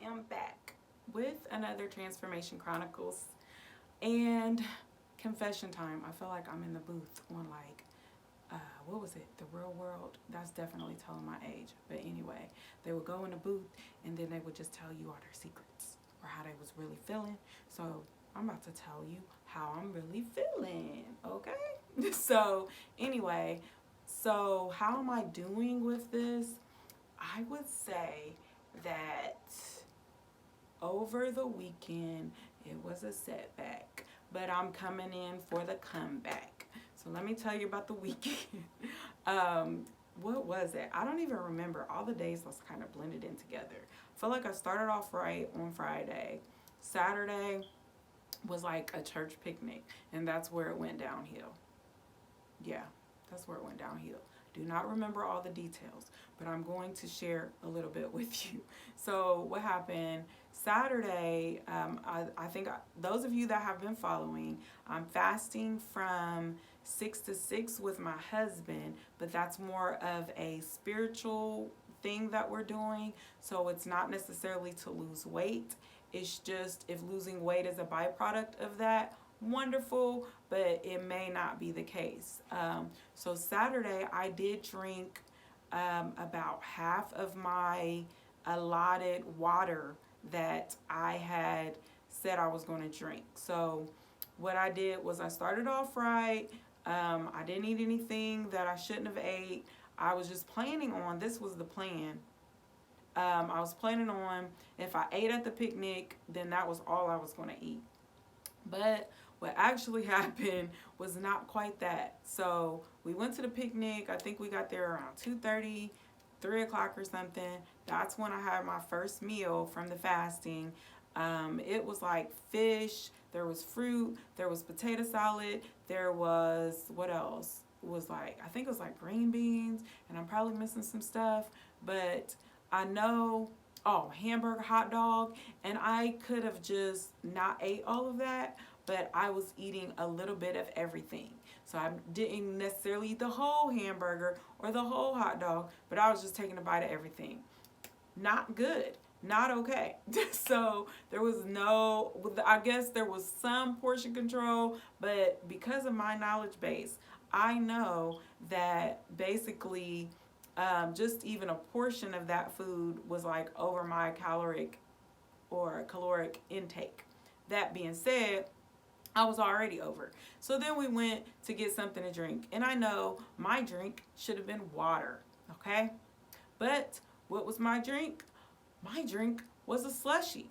am back with another Transformation Chronicles and confession time. I feel like I'm in the booth on what was it? The Real World. That's definitely telling my age. But anyway, they would go in the booth and then they would just tell you all their secrets or how they was really feeling. So I'm about to tell you how I'm really feeling. Okay. So anyway, so how am I doing with this? I would say that over the weekend it was a setback, but I'm coming in for the comeback. So let me tell you about the weekend. What was it? I don't even remember. All the days was kind of blended in together. I feel like I started off right on Friday. Saturday was like a church picnic, and that's where it went downhill. Yeah, that's where it went downhill. Do not remember all the details, but I'm going to share a little bit with you. So what happened Saturday, I think those of you that have been following, I'm fasting from 6 to 6 with my husband, but that's more of a spiritual thing that we're doing. So it's not necessarily to lose weight. It's just if losing weight is a byproduct of that, wonderful, but it may not be the case. So Saturday I did drink about half of my allotted water that I had said I was going to drink. So what I did was I started off right. I didn't eat anything that I shouldn't have ate. I was just planning on, this was the plan. I was planning on if I ate at the picnic, then that was all I was going to eat. But what actually happened was not quite that. So we went to the picnic. I think we got there around 2:30, 3 o'clock or something. That's when I had my first meal from the fasting. It was like fish, there was fruit, there was potato salad, there was, what else? It was like, I think it was like green beans, and I'm probably missing some stuff, but I know, oh, hamburger, hot dog, and I could have just not ate all of that, but I was eating a little bit of everything. So I didn't necessarily eat the whole hamburger or the whole hot dog, but I was just taking a bite of everything. Not good. Not okay. So there was no, I guess there was some portion control, but because of my knowledge base, I know that basically just even a portion of that food was like over my caloric intake. That being said, I was already over. So then we went to get something to drink. And I know my drink should have been water, okay? But what was my drink? My drink was a slushie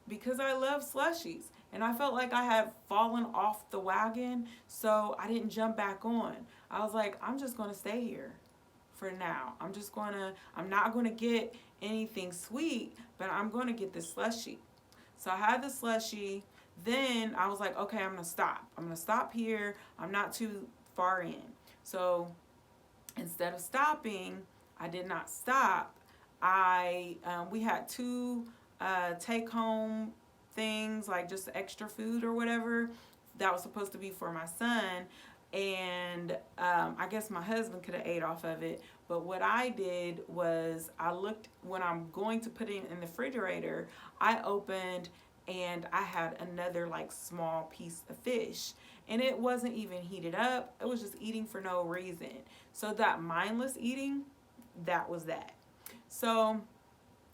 because I love slushies. And I felt like I had fallen off the wagon, so I didn't jump back on. I was like, I'm just going to stay here for now. I'm not going to get anything sweet, but I'm going to get the slushie. So I had the slushie. Then I was like, okay, I'm going to stop. I'm going to stop here. I'm not too far in. So instead of stopping, I did not stop. We had two take home things, like just extra food or whatever that was supposed to be for my son, and I guess my husband could have ate off of it. But what I did was I looked, when I'm going to put it in the refrigerator, I opened and I had another like small piece of fish, and it wasn't even heated up. It was just eating for no reason. So that mindless eating, that was that. So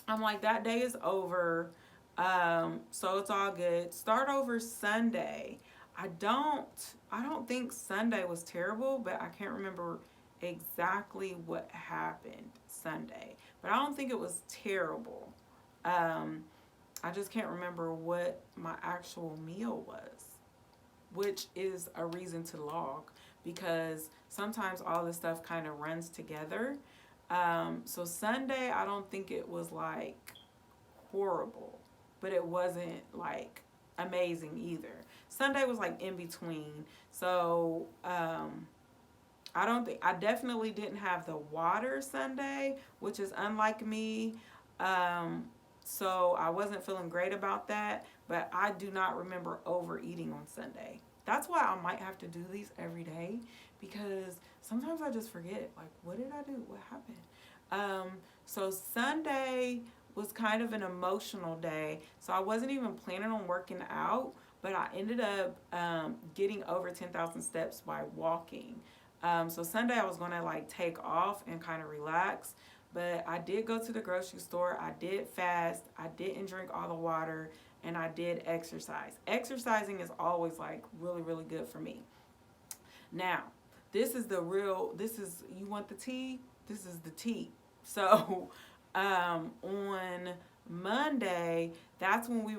I'm like, that day is over. So it's all good. Start over Sunday. I don't think Sunday was terrible, but I can't remember exactly what happened Sunday. But I don't think it was terrible. I just can't remember what my actual meal was, which is a reason to log, because sometimes all this stuff kind of runs together. So Sunday, I don't think it was like horrible, but it wasn't like amazing either. Sunday was like in between. So I definitely didn't have the water Sunday, which is unlike me. So I wasn't feeling great about that, but I do not remember overeating on Sunday. That's why I might have to do these every day, because sometimes I just forget, like, what did I do? What happened? So Sunday was kind of an emotional day. So I wasn't even planning on working out, but I ended up getting over 10,000 steps by walking. So Sunday I was going to like take off and kind of relax. But I did go to the grocery store. I did fast. I didn't drink all the water. And I did exercise. Exercising is always like really, really good for me. Now, you want the tea? This is the tea. So, on Monday, that's when we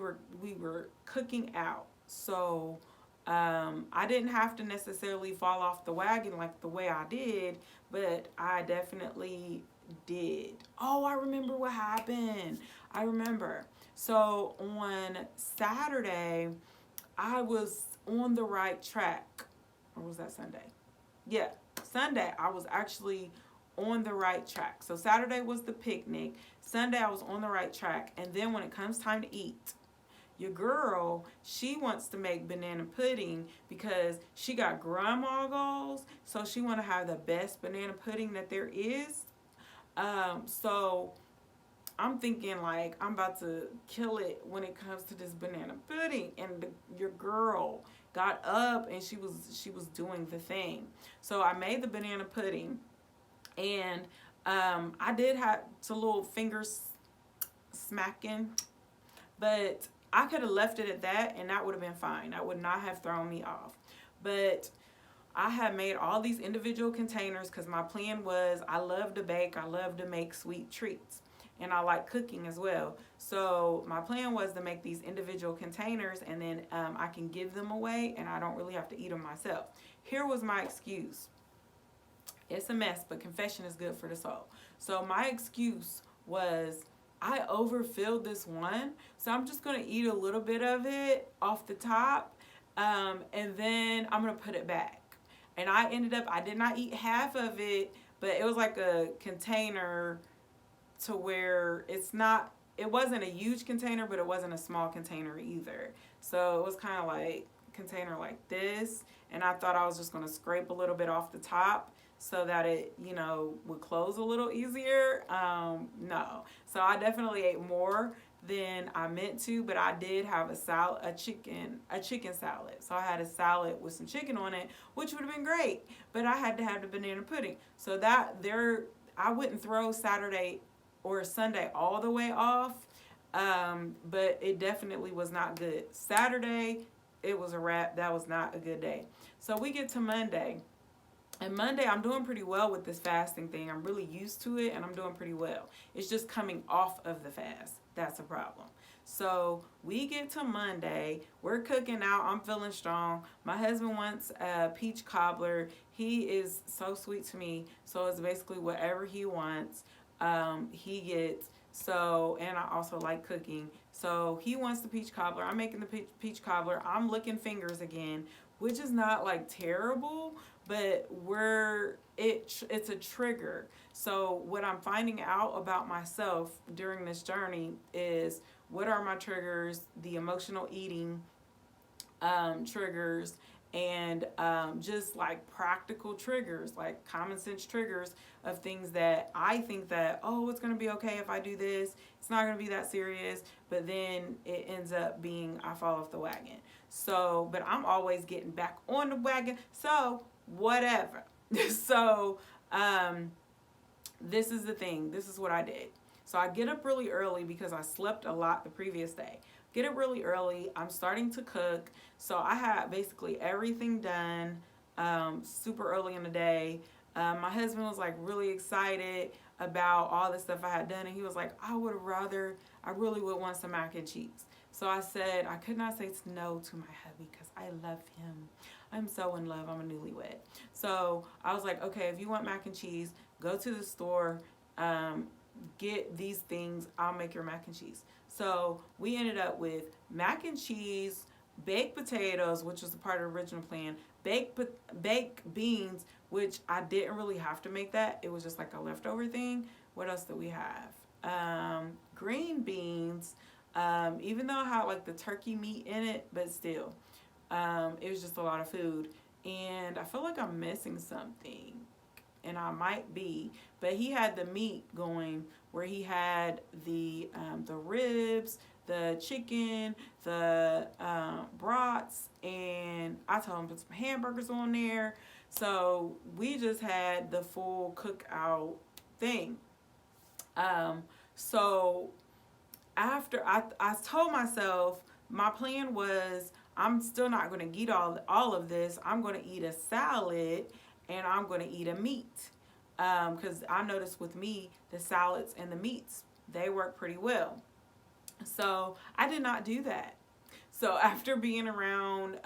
were cooking out. So, I didn't have to necessarily fall off the wagon like the way I did, but I definitely did. Oh, I remember what happened. I remember. So on Saturday, I was on the right track. Or was that Sunday? Yeah, Sunday, I was actually on the right track. So Saturday was the picnic. Sunday, I was on the right track. And then when it comes time to eat, your girl, she wants to make banana pudding because she got grandma goals. So she want to have the best banana pudding that there is. So I'm thinking like I'm about to kill it when it comes to this banana pudding, and your girl got up and she was doing the thing. So I made the banana pudding, and I did have a little fingers smacking, but I could have left it at that, and that would have been fine. That would not have thrown me off. But I had made all these individual containers because my plan was I love to bake, I love to make sweet treats, and I like cooking as well. So my plan was to make these individual containers, and then I can give them away and I don't really have to eat them myself. Here was my excuse. It's a mess, but confession is good for the soul. So my excuse was I overfilled this one, so I'm just going to eat a little bit of it off the top, and then I'm going to put it back. And I did not eat half of it, but it was like a container to where it wasn't a huge container, but it wasn't a small container either. So it was kind of like container like this. And I thought I was just going to scrape a little bit off the top so that it, would close a little easier. No. So I definitely ate more than I meant to, but I did have a chicken salad. So I had a salad with some chicken on it, which would have been great, but I had to have the banana pudding. So I wouldn't throw Saturday or Sunday all the way off, but it definitely was not good. Saturday, it was a wrap. That was not a good day. So we get to Monday. And Monday, I'm doing pretty well with this fasting thing. I'm really used to it, and I'm doing pretty well. It's just coming off of the fast. That's a problem. So we get to Monday. We're cooking out. I'm feeling strong. My husband wants a peach cobbler. He is so sweet to me. So it's basically whatever he wants, he gets. So, and I also like cooking. So he wants the peach cobbler. I'm making the peach cobbler. I'm licking fingers again, which is not like terrible, but it's a trigger. So what I'm finding out about myself during this journey is what are my triggers, the emotional eating triggers, and just like practical triggers, like common sense triggers of things that I think that, oh, it's going to be okay if I do this. It's not going to be that serious. But then it ends up being I fall off the wagon. So, but I'm always getting back on the wagon. So, whatever. So, this is the thing. This is what I did. So, I get up really early because I slept a lot the previous day. Get up really early. I'm starting to cook. So, I had basically everything done super early in the day. My husband was like really excited about all the stuff I had done. And he was like, I really would want some mac and cheese. So I said, I could not say no to my hubby because I love him. I'm so in love. I'm a newlywed. So I was like, okay, if you want mac and cheese, go to the store, get these things. I'll make your mac and cheese. So we ended up with mac and cheese, baked potatoes, which was a part of the original plan, baked beans, which I didn't really have to make that. It was just like a leftover thing. What else did we have? Green beans. Even though I had like the turkey meat in it, but still, it was just a lot of food. And I feel like I'm missing something. and I might be, but he had the meat going where he had the ribs, the chicken, the brats, and I told him to put some hamburgers on there. So we just had the full cookout thing. Um, so after I told myself my plan was I'm still not going to eat all of this. I'm going to eat a salad and I'm going to eat a meat. Because I noticed with me, the salads and the meats, they work pretty well. So I did not do that. So after being around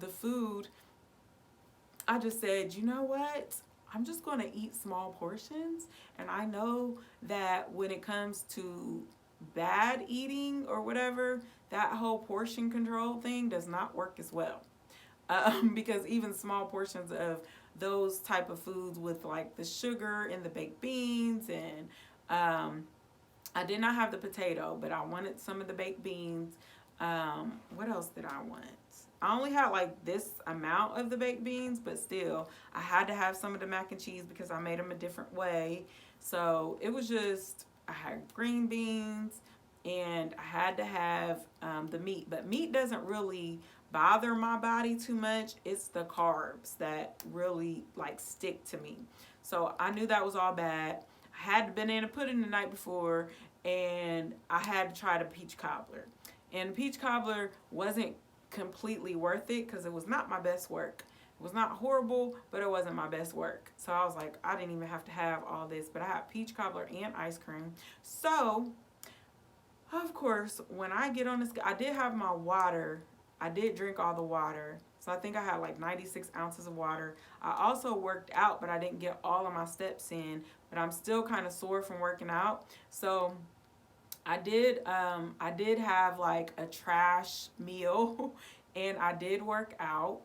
the food, I just said, you know what? I'm just going to eat small portions. And I know that when it comes to bad eating or whatever, that whole portion control thing does not work as well. Because even small portions of those type of foods with like the sugar and the baked beans and I did not have the potato, but I wanted some of the baked beans. What else did I want? I only had like this amount of the baked beans, but still, I had to have some of the mac and cheese because I made them a different way. So it was just, I had green beans and I had to have the meat. But meat doesn't really bother my body too much. It's the carbs that really like stick to me. So I knew that was all bad. I had the banana pudding the night before and I had to try the peach cobbler. And peach cobbler wasn't completely worth it because it was not my best work. It was not horrible, but it wasn't my best work. So I was like, I didn't even have to have all this, but I had peach cobbler and ice cream. So, of course, when I get on this, I did have my water. I did drink all the water. So I think I had like 96 ounces of water. I also worked out, but I didn't get all of my steps in. But I'm still kind of sore from working out. So I did have like a trash meal and I did work out.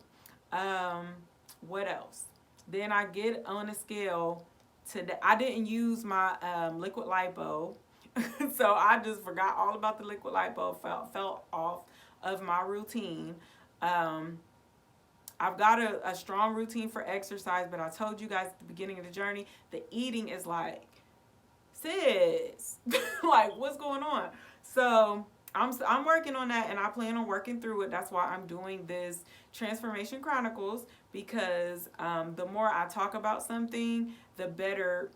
What else? Then I get on a scale today. I didn't use my liquid lipo. So I just forgot all about the liquid lipo, fell off of my routine. I've got a strong routine for exercise, but I told you guys at the beginning of the journey, the eating is like, sis, like what's going on? So I'm working on that and I plan on working through it. That's why I'm doing this Transformation Chronicles because the more I talk about something, the better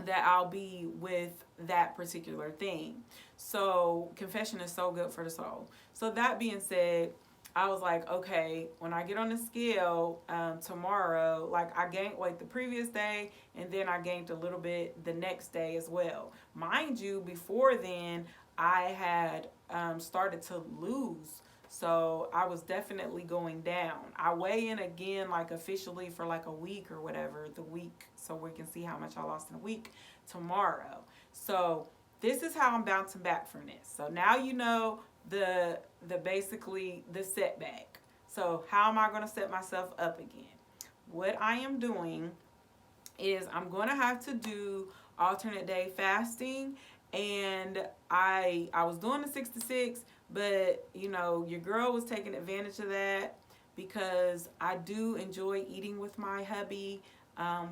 that I'll be with that particular thing. So confession is so good for the soul. So that being said, I was like, okay, when I get on the scale tomorrow, like I gained weight the previous day and then I gained a little bit the next day as well. Mind you, before then, I had started to lose. So I was definitely going down. I weigh in again, like officially for like a week or whatever, the week, so we can see how much I lost in a week tomorrow. So this is how I'm bouncing back from this. So now you know the basically the setback. So how am I going to set myself up again? What I am doing is I'm going to have to do alternate day fasting, and I was doing the 6 to 6, but you know, your girl was taking advantage of that because I do enjoy eating with my hubby.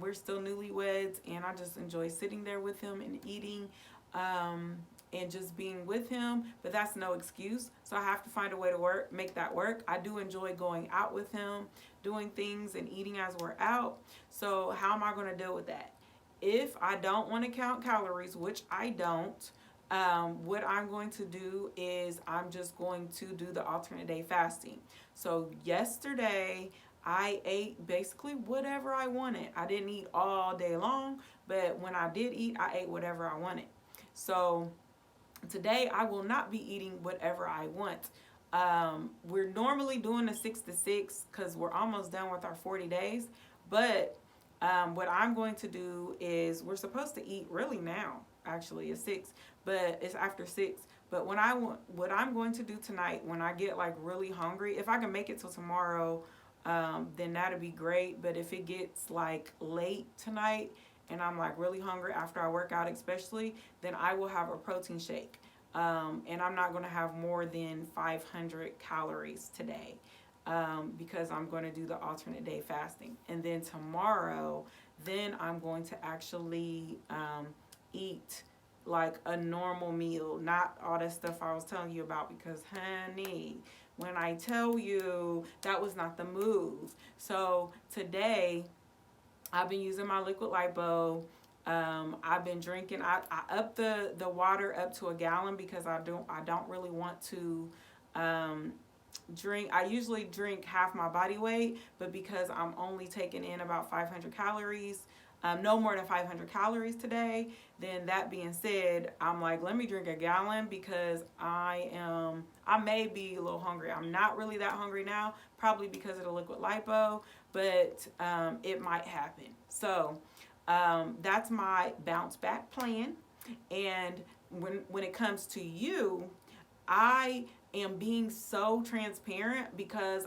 We're still newlyweds and I just enjoy sitting there with him and eating and just being with him, but that's no excuse. So I have to find a way to make that work. I do enjoy going out with him, doing things and eating as we're out. So how am I going to deal with that? If I don't want to count calories, which I don't, what I'm going to do is I'm just going to do the alternate day fasting. So yesterday I ate basically whatever I wanted. I didn't eat all day long, but when I did eat, I ate whatever I wanted. So today I will not be eating whatever I want. We're normally doing a 6 to 6 because we're almost done with our 40 days. But what I'm going to do is we're supposed to eat really now, actually, at 6, but it's after 6. But what I'm going to do tonight when I get like really hungry, if I can make it till tomorrow, then that'd be great. But if it gets like late tonight and I'm like really hungry after I work out especially, then I will have a protein shake. And I'm not going to have more than 500 calories today because I'm going to do the alternate day fasting. And then tomorrow, then I'm going to actually eat like a normal meal, not all that stuff I was telling you about, because honey, when I tell you, that was not the move. So today I've been using my liquid lipo. I've been drinking. I up the water up to a gallon because I don't really want to um, drink. I usually drink half my body weight, but because I'm only taking in about 500 calories, no more than 500 calories today. Then that being said, I'm like, let me drink a gallon because I may be a little hungry. I'm not really that hungry now, probably because of the liquid lipo, but it might happen. So that's my bounce back plan. And when it comes to you, I am being so transparent because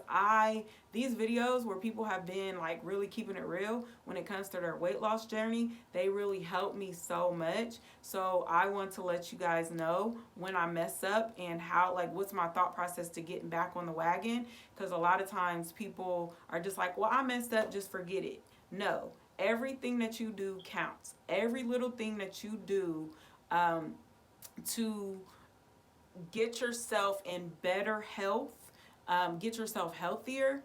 these videos where people have been like really keeping it real when it comes to their weight loss journey, they really help me so much. So I want to let you guys know when I mess up and how, like, what's my thought process to getting back on the wagon, because a lot of times people are just like, well, I messed up, just forget it. No, everything that you do counts. Every little thing that you do to get yourself in better health, get yourself healthier,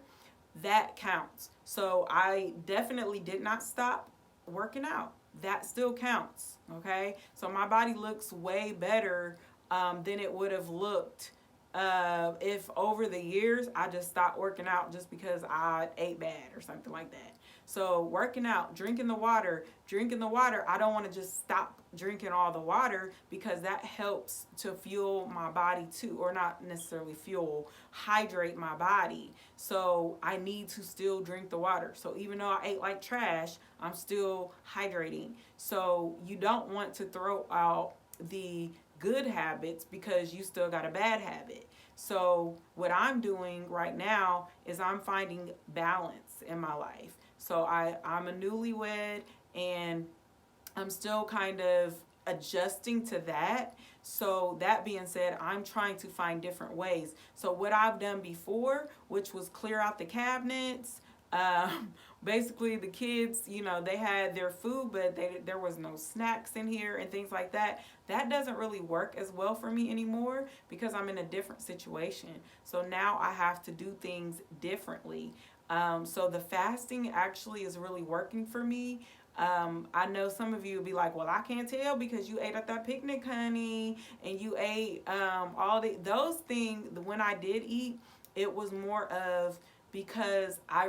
that counts. So I definitely did not stop working out. That still counts, okay? So my body looks way better than it would have looked if over the years I just stopped working out just because I ate bad or something like that. So working out, drinking the water, I don't want to just stop drinking all the water because that helps to fuel my body too, or not necessarily fuel, hydrate my body. So I need to still drink the water. So even though I ate like trash, I'm still hydrating. So you don't want to throw out the good habits because you still got a bad habit. So what I'm doing right now is I'm finding balance in my life. So I'm a newlywed and I'm still kind of adjusting to that. So that being said, I'm trying to find different ways. So what I've done before, which was clear out the cabinets, basically the kids, they had their food, but there was no snacks in here and things like that. That doesn't really work as well for me anymore because I'm in a different situation. So now I have to do things differently. So the fasting actually is really working for me. I know some of you will be like, well, I can't tell because you ate at that picnic, honey, and you ate those things. When I did eat, it was more of because I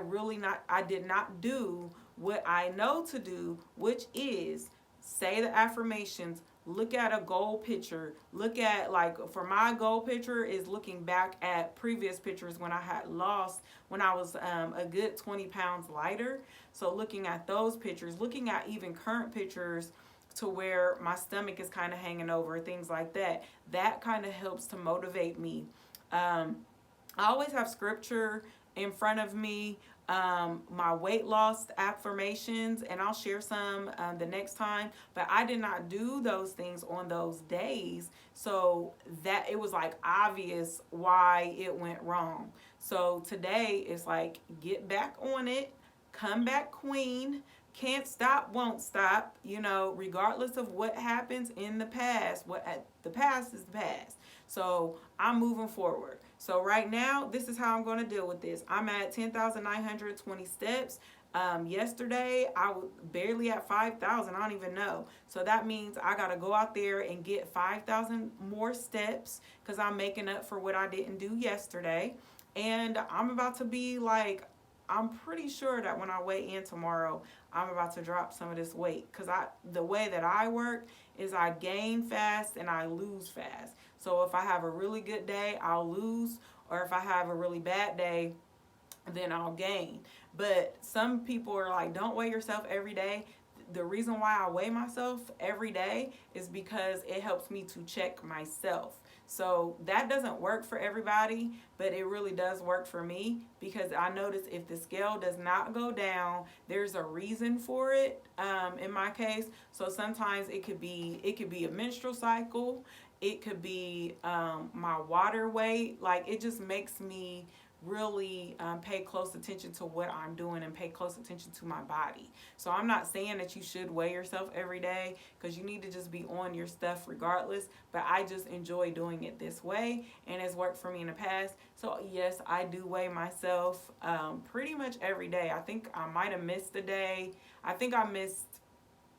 did not do what I know to do, which is say the affirmations, look at a goal picture, look at, like, for my goal picture is looking back at previous pictures when I had lost, when I was a good 20 pounds lighter. So looking at those pictures, looking at even current pictures to where my stomach is kind of hanging over, things like that, that kind of helps to motivate me. I always have scripture in front of me, my weight loss affirmations, and I'll share some the next time, but I did not do those things on those days, so that it was like obvious why it went wrong. So today it's like, get back on it, come back queen, can't stop, won't stop, regardless of what happens in the past. The past is the past. So I'm moving forward. So right now, this is how I'm going to deal with this. I'm at 10,920 steps. Yesterday, I was barely at 5,000. I don't even know. So that means I got to go out there and get 5,000 more steps because I'm making up for what I didn't do yesterday. And I'm about to be like, I'm pretty sure that when I weigh in tomorrow, I'm about to drop some of this weight because the way that I work is I gain fast and I lose fast. So if I have a really good day, I'll lose, or if I have a really bad day, then I'll gain. But some people are like, don't weigh yourself every day. The reason why I weigh myself every day is because it helps me to check myself. So that doesn't work for everybody, but it really does work for me because I notice if the scale does not go down, there's a reason for it, in my case. So sometimes it could be a menstrual cycle. It could be my water weight. Like, it just makes me really pay close attention to what I'm doing and pay close attention to my body. So I'm not saying that you should weigh yourself every day, because you need to just be on your stuff regardless, but I just enjoy doing it this way, and it's worked for me in the past. So yes, I do weigh myself pretty much every day. I think I might have missed a day. I think I missed,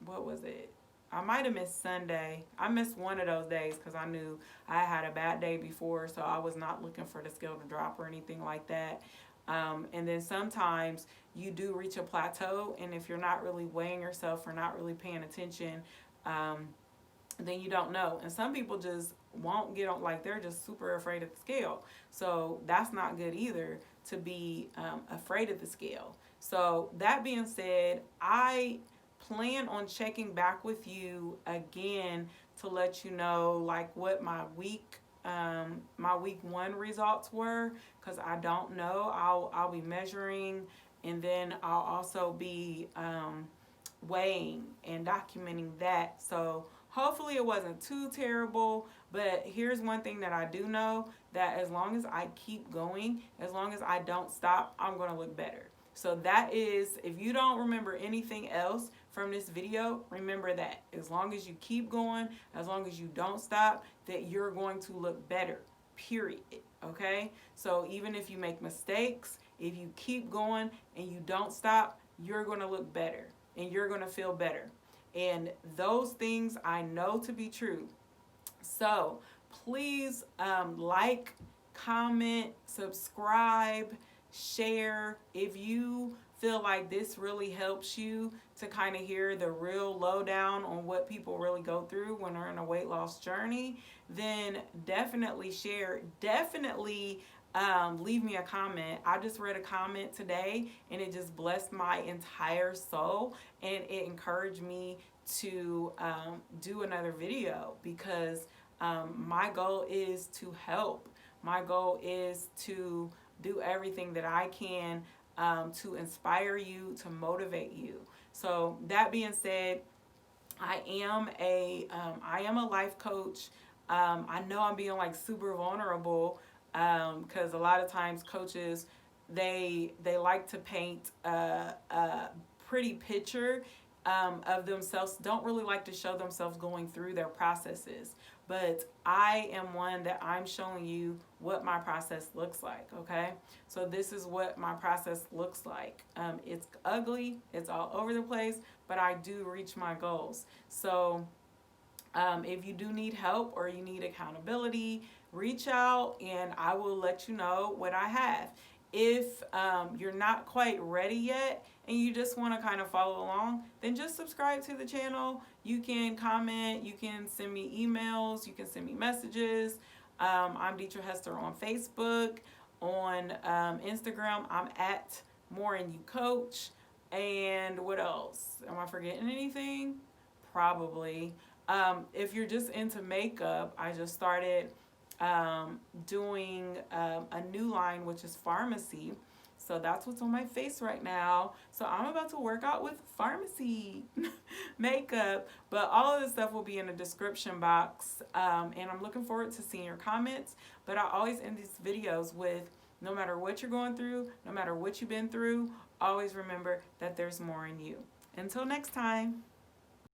what was it? I might have missed Sunday. I missed one of those days because I knew I had a bad day before, so I was not looking for the scale to drop or anything like that. And then sometimes you do reach a plateau, and if you're not really weighing yourself or not really paying attention, then you don't know. And some people just won't get on, like they're just super afraid of the scale. So that's not good either, to be afraid of the scale. So that being said, I plan on checking back with you again to let you know like what my week 1 results were, because I don't know. I'll be measuring, and then I'll also be weighing and documenting that. So hopefully it wasn't too terrible, but here's one thing that I do know, that as long as I keep going, as long as I don't stop, I'm going to look better. So that is, if you don't remember anything else from this video, remember that as long as you keep going, as long as you don't stop, that you're going to look better, period. Okay? So even if you make mistakes, if you keep going and you don't stop, you're going to look better and you're going to feel better. And those things I know to be true. So please like, comment, subscribe, share. If you feel like this really helps you to kind of hear the real lowdown on what people really go through when they're in a weight loss journey, then definitely share. Definitely leave me a comment. I just read a comment today and it just blessed my entire soul, and it encouraged me to do another video, because my goal is to help. My goal is to do everything that I can to inspire you, to motivate you. So that being said, I am a life coach. I know I'm being like super vulnerable, because a lot of times coaches, they like to paint a pretty picture of themselves, don't really like to show themselves going through their processes. But I am one that I'm showing you what my process looks like, okay? So this is what my process looks like. It's ugly, it's all over the place, but I do reach my goals. So if you do need help or you need accountability, reach out and I will let you know what I have. If you're not quite ready yet and you just want to kind of follow along, then just subscribe to the channel. You can comment, you can send me emails, you can send me messages. I'm Deetra Hester on Facebook. On Instagram, I'm at More and You Coach. And what else? Am I forgetting anything? Probably. If you're just into makeup, I just started doing a new line, which is pharmacy. So that's what's on my face right now. So I'm about to work out with pharmacy makeup, but all of this stuff will be in the description box. And I'm looking forward to seeing your comments. But I always end these videos with, no matter what you're going through, no matter what you've been through, always remember that there's more in you. Until next time.